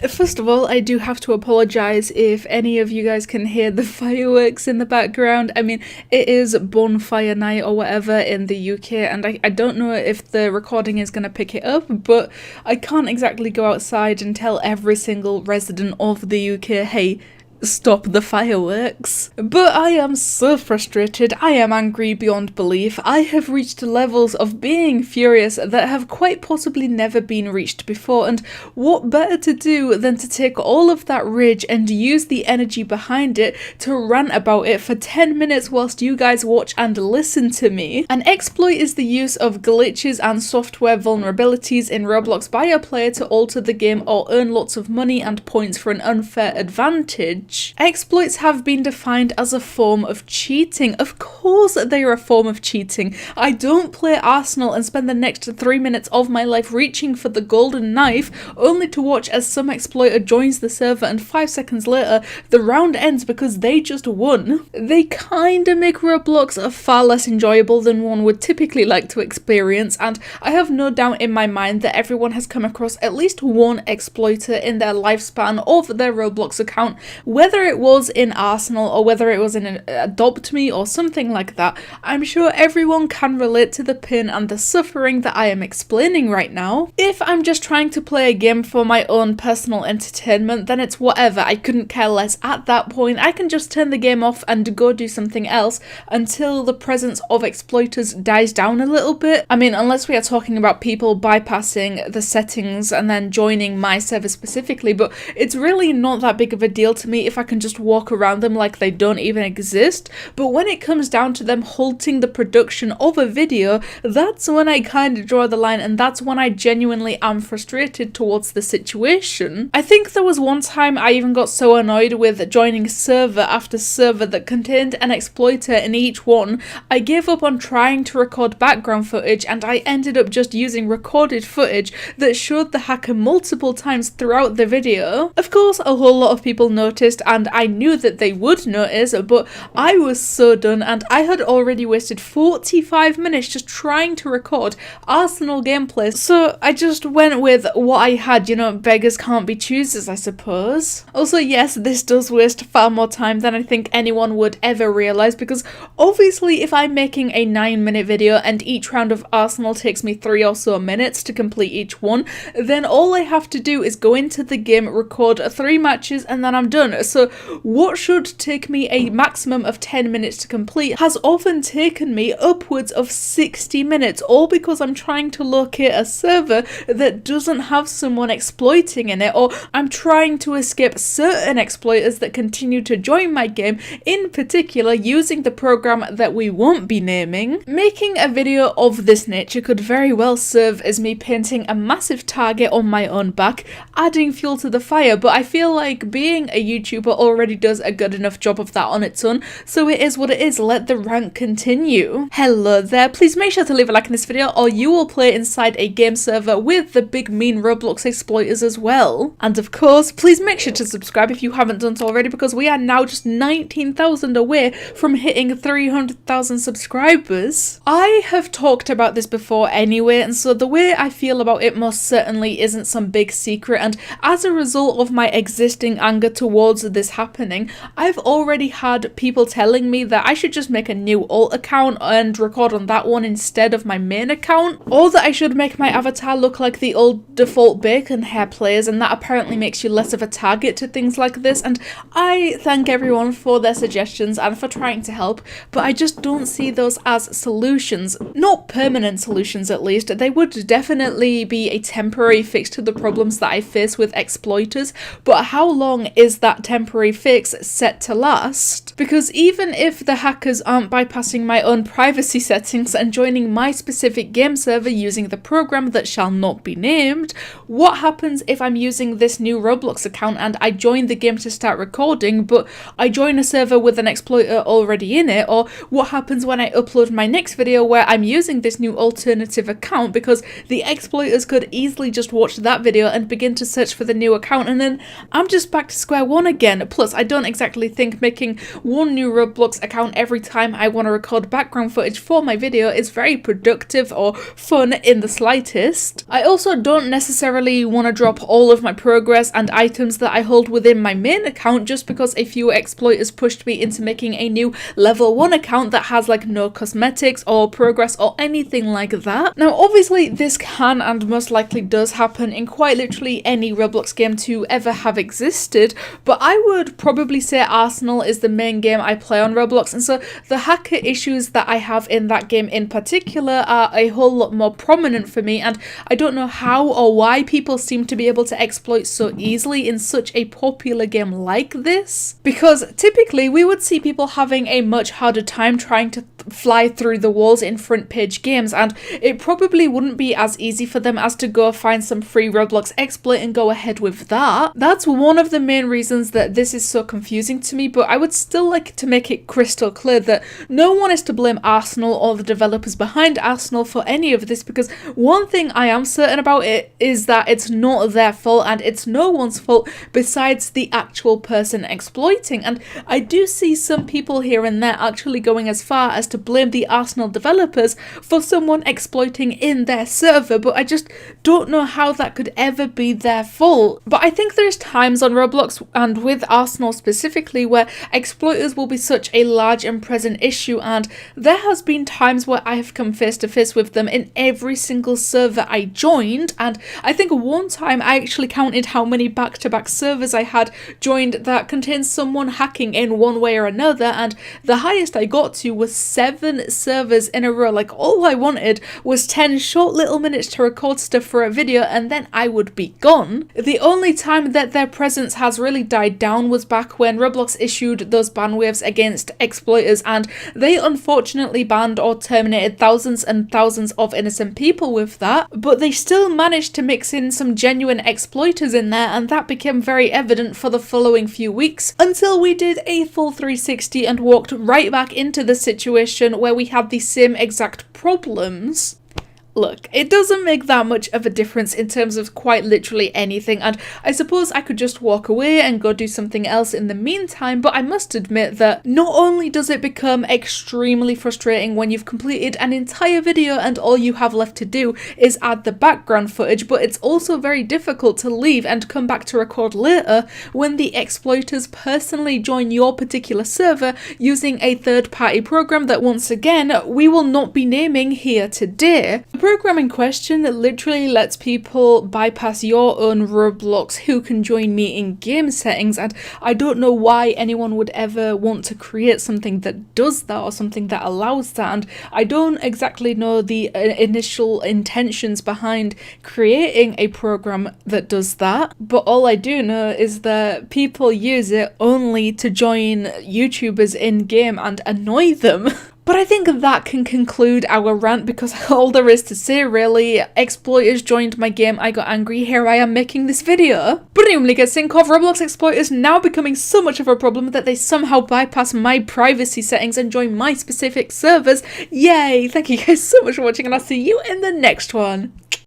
First of all, I do have to apologise if any of you guys can hear the fireworks in the background. I mean, it is bonfire night or whatever in the UK, and I don't know if the recording is going to pick it up, but I can't exactly go outside and tell every single resident of the UK, hey, stop the fireworks. But I am so frustrated, I am angry beyond belief. I have reached levels of being furious that have quite possibly never been reached before, and what better to do than to take all of that rage and use the energy behind it to rant about it for 10 minutes whilst you guys watch and listen to me. An exploit is the use of glitches and software vulnerabilities in Roblox by a player to alter the game or earn lots of money and points for an unfair advantage. Exploits have been defined as a form of cheating. Of course they are a form of cheating. I don't play Arsenal and spend the next 3 minutes of my life reaching for the golden knife, only to watch as some exploiter joins the server and 5 seconds later the round ends because they just won. They kinda make Roblox far less enjoyable than one would typically like to experience, and I have no doubt in my mind that everyone has come across at least one exploiter in their lifespan of their Roblox account, whether it was in Arsenal or whether it was in Adopt Me or something like that. I'm sure everyone can relate to the pain and the suffering that I am explaining right now. If I'm just trying to play a game for my own personal entertainment, then it's whatever, I couldn't care less at that point. I can just turn the game off and go do something else until the presence of exploiters dies down a little bit. I mean, unless we are talking about people bypassing the settings and then joining my server specifically, but it's really not that big of a deal to me if I can just walk around them like they don't even exist. But when it comes down to them halting the production of a video, that's when I kind of draw the line, and that's when I genuinely am frustrated towards the situation. I think there was one time I even got so annoyed with joining server after server that contained an exploiter in each one, I gave up on trying to record background footage and I ended up just using recorded footage that showed the hacker multiple times throughout the video. Of course, a whole lot of people noticed, and I knew that they would notice, but I was so done, and I had already wasted 45 minutes just trying to record Arsenal gameplay, so I just went with what I had. You know, beggars can't be choosers, I suppose. Also, yes, this does waste far more time than I think anyone would ever realise, because obviously if I'm making a 9-minute video and each round of Arsenal takes me 3 or so minutes to complete each one, then all I have to do is go into the game, record 3 matches, and then I'm done. So what should take me a maximum of 10 minutes to complete has often taken me upwards of 60 minutes, all because I'm trying to locate a server that doesn't have someone exploiting in it, or I'm trying to escape certain exploiters that continue to join my game, in particular using the program that we won't be naming. Making a video of this nature could very well serve as me painting a massive target on my own back, adding fuel to the fire, but I feel like being a YouTuber already does a good enough job of that on its own, so it is what it is. Let the rant continue. Hello there, please make sure to leave a like in this video or you will play inside a game server with the big mean Roblox exploiters as well. And of course, please make sure to subscribe if you haven't done so already, because we are now just 19,000 away from hitting 300,000 subscribers. I have talked about this before anyway, and so the way I feel about it most certainly isn't some big secret, and as a result of my existing anger towards this happening, I've already had people telling me that I should just make a new alt account and record on that one instead of my main account, or that I should make my avatar look like the old default bacon hair players, and that apparently makes you less of a target to things like this. And I thank everyone for their suggestions and for trying to help, but I just don't see those as solutions. Not permanent solutions, at least. They would definitely be a temporary fix to the problems that I face with exploiters, but how long is that temporary fix set to last? Because even if the hackers aren't bypassing my own privacy settings and joining my specific game server using the program that shall not be named, what happens if I'm using this new Roblox account and I join the game to start recording, but I join a server with an exploiter already in it? Or what happens when I upload my next video where I'm using this new alternative account, because the exploiters could easily just watch that video and begin to search for the new account, and then I'm just back to square one again? again. Plus, I don't exactly think making one new Roblox account every time I want to record background footage for my video is very productive or fun in the slightest. I also don't necessarily want to drop all of my progress and items that I hold within my main account just because a few exploiters pushed me into making a new level 1 account that has like no cosmetics or progress or anything like that. Now obviously this can and most likely does happen in quite literally any Roblox game to ever have existed, but I would probably say Arsenal is the main game I play on Roblox, and so the hacker issues that I have in that game in particular are a whole lot more prominent for me, and I don't know how or why people seem to be able to exploit so easily in such a popular game like this, because typically we would see people having a much harder time trying to fly through the walls in front page games, and it probably wouldn't be as easy for them as to go find some free Roblox exploit and go ahead with that. That's one of the main reasons that this is so confusing to me, but I would still like to make it crystal clear that no one is to blame Arsenal or the developers behind Arsenal for any of this, because one thing I am certain about it is that it's not their fault and it's no one's fault besides the actual person exploiting. And I do see some people here and there actually going as far as to blame the Arsenal developers for someone exploiting in their server, but I just don't know how that could ever be their fault. But I think there's times on Roblox, and with Arsenal specifically, where exploiters will be such a large and present issue, and there has been times where I have come face to face with them in every single server I joined, and I think one time I actually counted how many back-to-back servers I had joined that contained someone hacking in one way or another, and the highest I got to was 7 servers in a row. Like, all I wanted was 10 short little minutes to record stuff for a video and then I would be gone. The only time that their presence has really died down was back when Roblox issued those ban waves against exploiters, and they unfortunately banned or terminated thousands and thousands of innocent people with that, but they still managed to mix in some genuine exploiters in there, and that became very evident for the following few weeks until we did a full 360 and walked right back into the situation where we had the same exact problems. Look, it doesn't make that much of a difference in terms of quite literally anything, and I suppose I could just walk away and go do something else in the meantime, but I must admit that not only does it become extremely frustrating when you've completed an entire video and all you have left to do is add the background footage, but it's also very difficult to leave and come back to record later when the exploiters personally join your particular server using a third-party program that, once again, we will not be naming here today. The program in question literally lets people bypass your own Roblox who can join me in game settings, and I don't know why anyone would ever want to create something that does that or something that allows that, and I don't exactly know the initial intentions behind creating a program that does that, but all I do know is that people use it only to join YouTubers in game and annoy them. But I think that can conclude our rant, because all there is to say really, exploiters joined my game, I got angry, here I am making this video. But anyway, guys, think of Roblox exploiters now becoming so much of a problem that they somehow bypass my privacy settings and join my specific servers. Yay! Thank you guys so much for watching, and I'll see you in the next one.